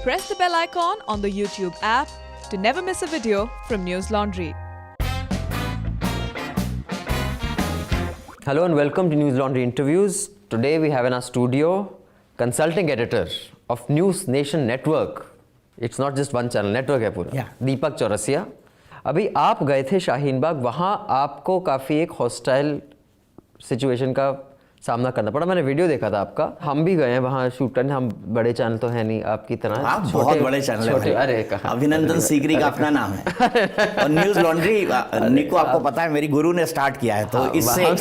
press the bell icon on the YouTube app to never miss a video from News Laundry. Hello and welcome to News Laundry Interviews. Today we have in our studio consulting editor of News Nation Network. It's not just one channel, network है पूरा. दीपक चौरसिया. अभी आप गए थे शाहीन बाग, वहाँ आपको काफ़ी एक हॉस्टाइल सिचुएशन का सामना करना पड़ा. मैंने वीडियो देखा था आपका. हम भी गए हैं वहाँ शूट करने. हम बड़े चैनल तो है नहीं आपकी तरह. आप बहुत बड़े चैनल है. अरे कहाँ, अभिनंदन सीकरी का अपना नाम है और न्यूज लॉन्ड्री निको आपको पता है मेरी गुरु ने स्टार्ट किया है, तो इससे हम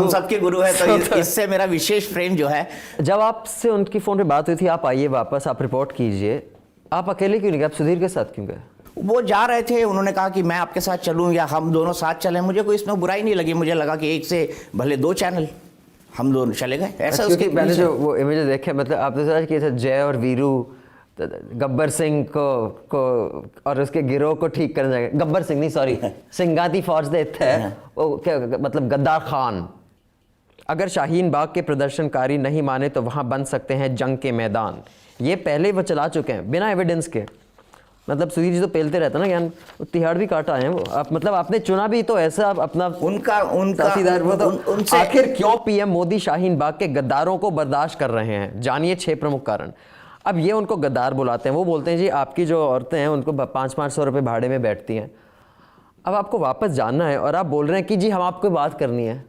सबके गुरु है, तो इससे मेरा विशेष प्रेम जो है. जब आपसे उनकी फोन पे बात हुई थी, आप आइए वापस, आप रिपोर्ट कीजिए, आप अकेले क्यों नहीं गए, आप सुधीर के साथ क्यों गए? वो जा रहे थे, उन्होंने कहा कि मैं आपके साथ चलूं या हम दोनों साथ चलें. मुझे कोई इसमें बुराई नहीं लगी. मुझे लगा कि एक से भले दो चैनल, हम दोनों चले गए. ऐसा उसके मैंने जो वो इमेज देखे, मतलब आपने सोचा कि जय और वीरू गब्बर सिंह को और उसके गिरोह को ठीक करने जाएंगे. गब्बर सिंह नहीं, सॉरी, सिंगाती फौज दे थे वो, क्या मतलब गद्दार खान. अगर शाहीन बाग के प्रदर्शनकारी नहीं माने तो वहां बन सकते हैं जंग के मैदान. ये पहले वो चला चुके हैं बिना एविडेंस के. मतलब सुधीर जी तो पेलते रहता ना ज्ञान, तिहाड़ भी काटा है वो. आप मतलब आपने चुना भी तो ऐसा अपना उनका वो तो आखिर क्यों पीएम मोदी शाहीन बाग के गद्दारों को बर्दाश्त कर रहे हैं? जानिए 6 प्रमुख कारण. अब ये उनको गद्दार बुलाते हैं, वो बोलते हैं जी आपकी जो औरतें हैं उनको 500-500 रुपये भाड़े में बैठती हैं. अब आपको वापस जाना है और आप बोल रहे हैं कि जी हम आपको बात करनी है.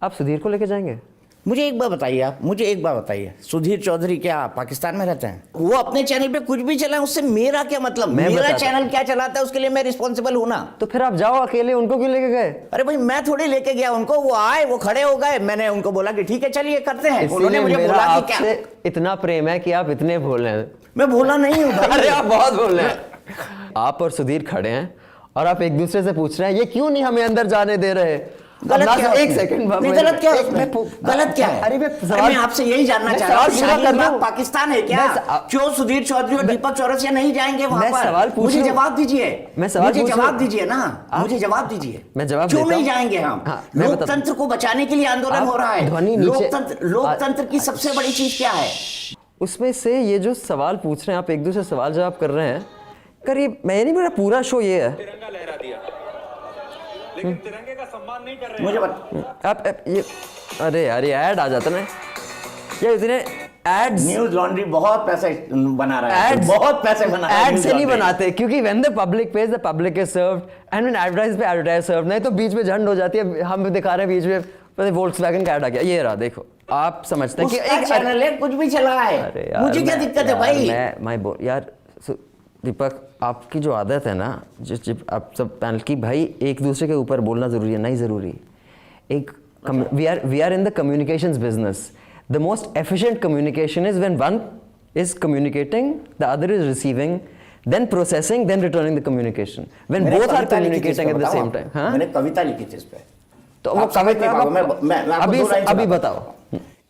आप सुधीर को लेके जाएंगे? मुझे एक बात बताइए, सुधीर चौधरी क्या पाकिस्तान में रहते हैं? वो अपने चैनल पे कुछ भी चलाएं, उससे मेरा क्या मतलब? मेरा चैनल क्या चलाता है उसके लिए मैं रिस्पॉन्सिबल हूं ना. तो फिर आप जाओ अकेले, उनको क्यों लेके गए? अरे भाई मैं थोड़ी लेके गया उनको, वो आए, वो खड़े हो गए, मैंने उनको बोला कि ठीक है चलिए करते हैं. उन्होंने मुझे बोला कि क्या इतना प्रेम है कि आप इतने बोल रहे हैं. मैं बोला नहीं हूँ. अरे आप बहुत बोल रहे हैं. आप और सुधीर खड़े हैं और आप एक दूसरे से पूछ रहे हैं ये क्यों नहीं हमें अंदर जाने दे रहे. गलत क्या? एक सेकंड, गलत क्या है? गलत क्या है? अरे मैं आपसे यही जानना चाह रहा हूँ, शाहीन बाग पाकिस्तान है क्या? क्यों सुधीर चौधरी और दीपक चौरसिया नहीं जाएंगे वहां पर? मुझे जवाब दीजिए. मुझे जवाब दीजिए ना. मुझे जवाब दीजिए. मैं जवाब क्यों नहीं जाएंगे हम? लोकतंत्र को बचाने के लिए आंदोलन हो रहा है. लोकतंत्र की सबसे बड़ी चीज क्या है? उसमें से ये जो सवाल पूछ रहे हैं आप, एक दूसरे सवाल जवाब कर रहे हैं. करीब मैं नहीं, मेरा पूरा शो ये है, तिरंगा लहरा दिया लेकिन तिरंगे का सम्मान नहीं कर रहे. मुझे बता आप ये, अरे यार ये ऐड आ जाता ना, ये इतने एड्स. न्यूज लॉन्ड्री बहुत पैसे बना रहा है. बहुत पैसे बना रहा है. एड से नहीं बनाते, क्योंकि when the public page the public is served and when advertise पे एडवर्टाइज सर्व. नहीं तो बीच में झंड हो जाती है. हम दिखा रहे हैं बीच में वोल्क्सवैगन का ऐड आ गया, ये रहा देखो. आप समझते हैं कि एक चैनल है, कुछ भी चला है, मुझे क्या दिक्कत है भाई? मैं यार दीपक, आपकी जो आदत है ना, आप सब पैनल की, भाई एक दूसरे के ऊपर बोलना जरूरी है? नहीं जरूरी. एक we are in the communications business. The most efficient communication is when one is communicating, the other is receiving, then processing, then returning the communication. When both are communicating at the same time. हाँ? मैंने कविता लिखी थी इस पे. तो वो कविता अभी बताओ.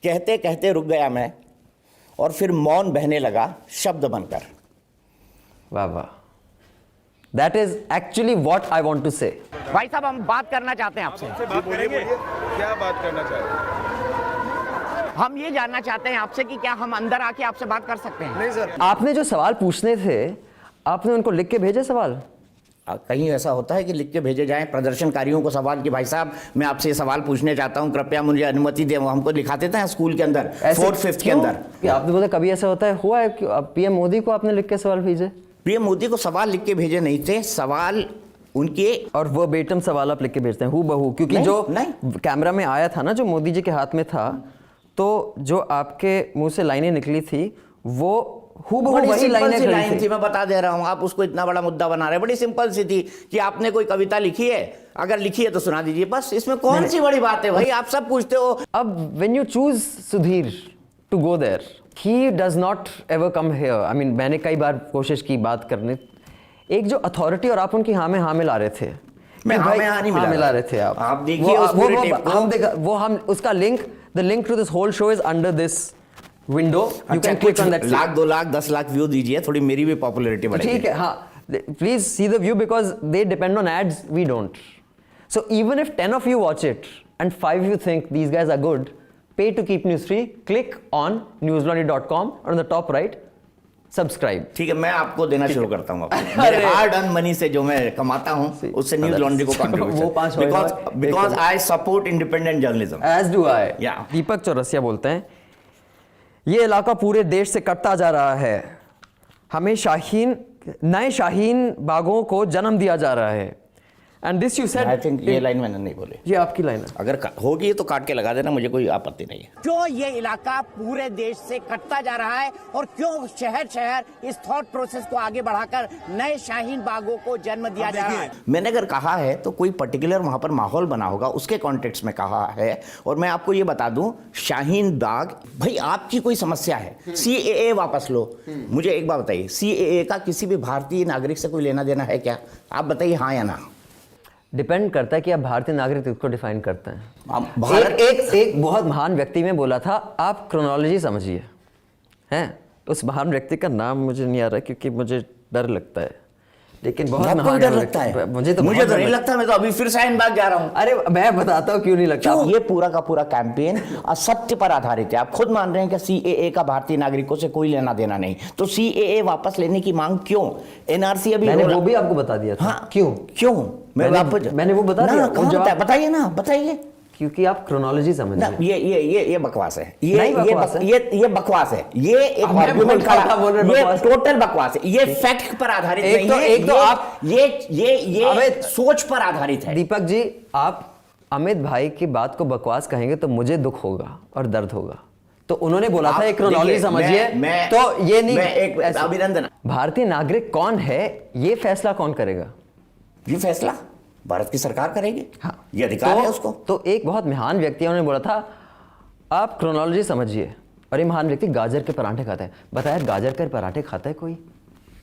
कहते कहते रुक गया मैं और फिर मौन बहने लगा शब्द बनकर. वाह वाह. That is actually what I want to say. भाई साहब हम बात करना चाहते हैं आपसे. बात करेंगे. क्या बात करना चाहते हैं? हम ये जानना चाहते हैं आपसे कि क्या हम अंदर आके आपसे बात कर सकते हैं? नहीं सर. आपने जो सवाल पूछने थे, आपने उनको लिख के भेजे सवाल? कहीं ऐसा होता है कि लिख के भेजे जाएं प्रदर्शनकारियों को सवाल कि भाई साहब मैं आपसे सवाल पूछने चाहता हूं, कृपया मुझे अनुमति दें. वो हमको लिखाते थे स्कूल के अंदर 4th-5th के अंदर. आपने बोला कभी ऐसा होता है, हुआ है? पीएम मोदी को आपने लिख के सवाल भेजे? पीएम मोदी को सवाल लिख के भेजे नहीं थे, सवाल उनके, और वो बेटम सवाल आप लिख के भेजते हैं हूँ बहू? क्योंकि नहीं, जो नहीं. कैमरा में आया था ना, जो मोदी जी के हाथ में था, तो जो आपके मुंह से लाइनें निकली थी वो हूबहू वही लाइन थी. मैं बता दे रहा हूं, आप उसको इतना बड़ा मुद्दा बना रहे हैं. बड़ी सिंपल सी थी कि आपने कोई कविता लिखी है, अगर लिखी है तो सुना दीजिए, बस. इसमें कौन सी बड़ी बात है भाई? आप सब पूछते हो. अब when you choose Sudhir to go there, he does not ever come here. I mean मैंने कई बार कोशिश की बात करने, एक जो अथॉरिटी, और आप उनकी हाँ में हाँ मिला रहे थे. मैं हाँ में हाँ नहीं मिला रहे थे आप देखिए हम उसका link, the link to this whole show is under this window. You can click on that. 1 lakh 2 lakh 10 lakh view दीजिए, थोड़ी मेरी भी पॉपुलैरिटी बढ़ेगी. ठीक है, हाँ, please see the view because they depend on ads, we don't. So even if 10 of you watch it and 5 you think these guys are good, pay to keep news free. Click on newslaundry.com, and on the top right subscribe. ठीक है, मैं आपको देना शुरू करता हूँ। मेरे hard earn money से जो मैं कमाता हूँ उससे न्यूज लॉन्ड्री को contribution, because I support independent journalism, as do I. या दीपक चौरसिया बोलते हैं, ये इलाका पूरे देश से कटता जा रहा है, हमें नए शाहीन बागों को जन्म दिया जा रहा है। And this you said, I think ये लाइन मैंने नहीं बोली, ये आपकी लाइन है। अगर होगी तो काट के लगा देना, मुझे कोई आपत्ति नहीं है। क्यों ये इलाका पूरे देश से कटता जा रहा है और क्यों शहर शहर इस थॉट प्रोसेस को आगे बढ़ाकर नए शाहीन बागों को जन्म दिया जा रहा है? मैंने अगर कहा है तो कोई पर्टिकुलर वहां पर माहौल बना होगा, उसके कॉन्टेक्स्ट में कहा है। और मैं आपको ये बता दूं, शाहीन बाग, भाई आपकी कोई समस्या है, CAA वापस लो। मुझे एक बात बताइए, CAA का किसी भी भारतीय नागरिक से कोई लेना देना है क्या? आप बताइए हाँ या ना। डिपेंड करता है कि आप भारतीय नागरिक किसको डिफाइन करते हैं। आप भारत एक बहुत महान व्यक्ति में बोला था, आप क्रोनोलॉजी समझिए, हैं? उस महान व्यक्ति का नाम मुझे नहीं आ रहा क्योंकि मुझे डर लगता है, लेकिन बहुत महान डर लगता है। मुझे तो नहीं लगता, मैं तो अभी फिर शाहीन बाग जा रहा हूँ। अरे मैं बताता हूँ क्यों नहीं लगता। ये पूरा का पूरा कैंपेन असत्य पर आधारित है। आप खुद मान रहे हैं कि CAA का भारतीय नागरिकों से कोई लेना देना नहीं, तो CAA वापस लेने की मांग क्यों? NRC अभी मैंने वो भी आपको बता दिया था। हाँ, क्यों मैंने वो बता दिया। बताइए ना, बताइए। क्योंकि आप क्रोनोलॉजी समझिए। ये बकवास है, ये बकवास है, ये एक आर्गुमेंट ये टोटल बकवास है, ये फैक्ट पर आधारित नहीं है। एक तो आप ये सोच पर आधारित है। दीपक जी, आप अमित भाई की बात को बकवास कहेंगे तो मुझे दुख होगा और दर्द होगा। तो उन्होंने बोला था एक क्रोनोलॉजी समझिए, तो ये नहीं। एक अभिनंदन। भारतीय नागरिक कौन है, ये फैसला कौन करेगा? ये फैसला भारत की सरकार करेगी। हाँ, ये अधिकार है उसको। तो एक बहुत महान व्यक्ति है, उन्होंने बोला था आप क्रोनोलॉजी समझिए, और ये महान व्यक्ति गाजर के पराठे खाता है। बताया गाजर के पराठे खाता है कोई?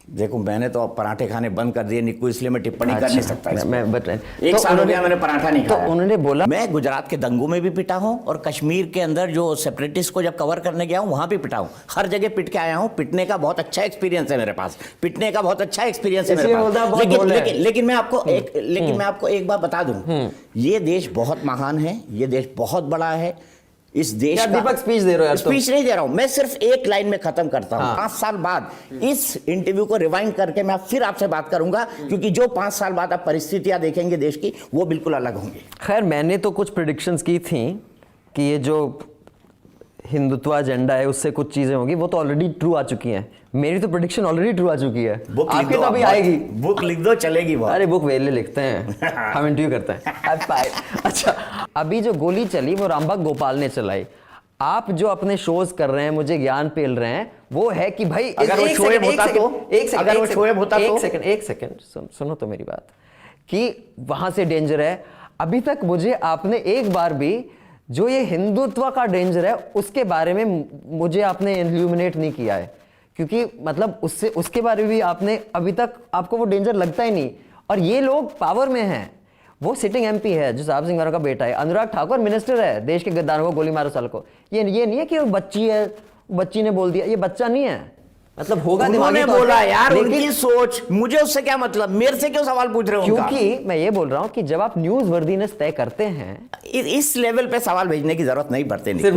देखो, मैंने तो पराठे खाने बंद कर दिए निक्कू, इसलिए मैं टिप्पणी कर नहीं सकता। एक साल हो गया मैंने पराठा नहीं खाया। तो उन्होंने बोला, मैं गुजरात के दंगों में भी पिटा हूं और कश्मीर के अंदर जो सेपरेटिस्ट को जब कवर करने गया हूं वहां भी पिटा हूं। हर जगह पिट के आया हूं। पिटने का बहुत अच्छा एक्सपीरियंस है मेरे पास, पिटने का बहुत अच्छा एक्सपीरियंस है मेरे पास। लेकिन मैं आपको एक बात बता दूं, ये देश बहुत महान है, ये देश बहुत बड़ा है। इस देश का दीपक स्पीच दे रहे हो? स्पीच नहीं दे रहा हूं, मैं सिर्फ एक लाइन में खत्म करता हूं। 5 साल बाद इस इंटरव्यू को रिवाइंड करके मैं फिर आपसे बात करूंगा, क्योंकि जो 5 साल बाद आप परिस्थितियां देखेंगे देश की, वो बिल्कुल अलग होंगी। खैर, मैंने तो कुछ प्रेडिक्शंस की थी कि ये जो हिंदुत्व एजेंडा है उससे कुछ चीजें होंगी, वो तो ऑलरेडी ट्रू आ चुकी हैं। मेरी तो प्रेडिक्शन ऑलरेडी ट्रू आ चुकी है। आपकी तो अभी आएगी। बुक लिख दो, चलेगी वो। अरे बुक वेले लिखते हैं, हम इंटरव्यू करते हैं। अच्छा, अभी जो गोली चली वो रामबाग गोपाल ने चलाई। आप जो अपने शोज कर रहे हैं, मुझे ज्ञान पेल रहे हैं, वो है कि भाई अगर वो शोएब होता तो, एक सेकंड सुनो तो मेरी बात, कि वहां से डेंजर है। अभी तक मुझे आपने एक बार भी जो ये हिंदुत्व का डेंजर है उसके बारे में मुझे आपने इल्यूमिनेट नहीं किया है, क्योंकि मतलब उसके बारे में भी आपने अभी तक, आपको वो डेंजर लगता ही नहीं। और ये लोग पावर में हैं, वो सिटिंग MP है जो साहब सिंह का बेटा है, अनुराग ठाकुर मिनिस्टर है, देश के गद्दारों को गोली मारो साल को। ये नहीं है कि वो बच्ची है, बच्ची ने बोल दिया, ये बच्चा नहीं है, मतलब होगा उन्होंने बोला यार, उनकी सोच, मुझे उससे क्या मतलब, मेरे से क्यों सवाल पूछ रहे हो? क्योंकि मैं ये बोल रहा हूं कि जब आप न्यूज वर्दीनेस तय करते हैं, इस लेवल पे सवाल भेजने की जरूरत नहीं पड़ती। सिर्फ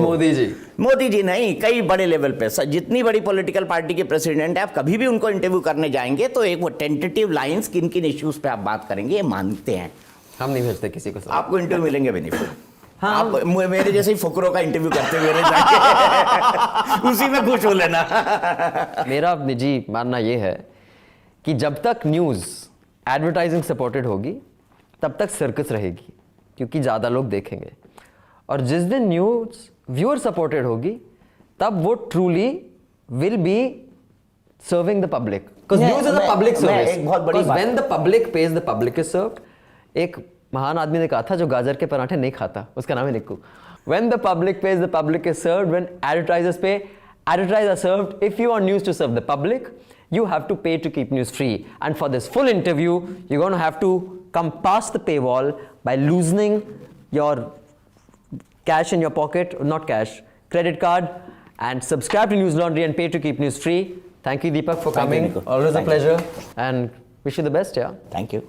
मोदी जी नहीं, कई बड़े लेवल पे, जितनी बड़ी पॉलिटिकल पार्टी के प्रेसिडेंट है, आप कभी भी उनको इंटरव्यू करने जाएंगे तो एक वो टेंटेटिव लाइंस, किन किन इश्यूज पे आप बात करेंगे, ये मानते हैं। हम नहीं भेजते किसी को, आपको इंटरव्यू मिलेंगे भी नहीं। हाँ, आप मेरे जैसे ही फुकरों का इंटरव्यू करते हुए उसी में खुश हो लेना। मेरा निजी मानना यह है कि जब तक न्यूज एडवर्टाइजिंग सपोर्टेड होगी तब तक सर्कस रहेगी, क्योंकि ज्यादा लोग देखेंगे। और जिस दिन न्यूज व्यूअर सपोर्टेड होगी तब वो truly will be serving the public, because news is a public service. एक बहुत बड़ी बात, when the public page the public is served. एक महान आदमी ने कहा था जो गाजर के पराठे नहीं खाता, उसका नाम है निक्कू। When the public pays, the public is served. When advertisers pay, advertisers are served. If you want news to serve the public, you have to pay to keep news free. And for this full interview, you're going to have to come past the paywall by loosening your cash in your pocket, not cash, credit card, and subscribe to News Laundry and pay to keep news free. Thank you, Deepak, for coming. Always a pleasure. And wish you the best, yeah. Thank you.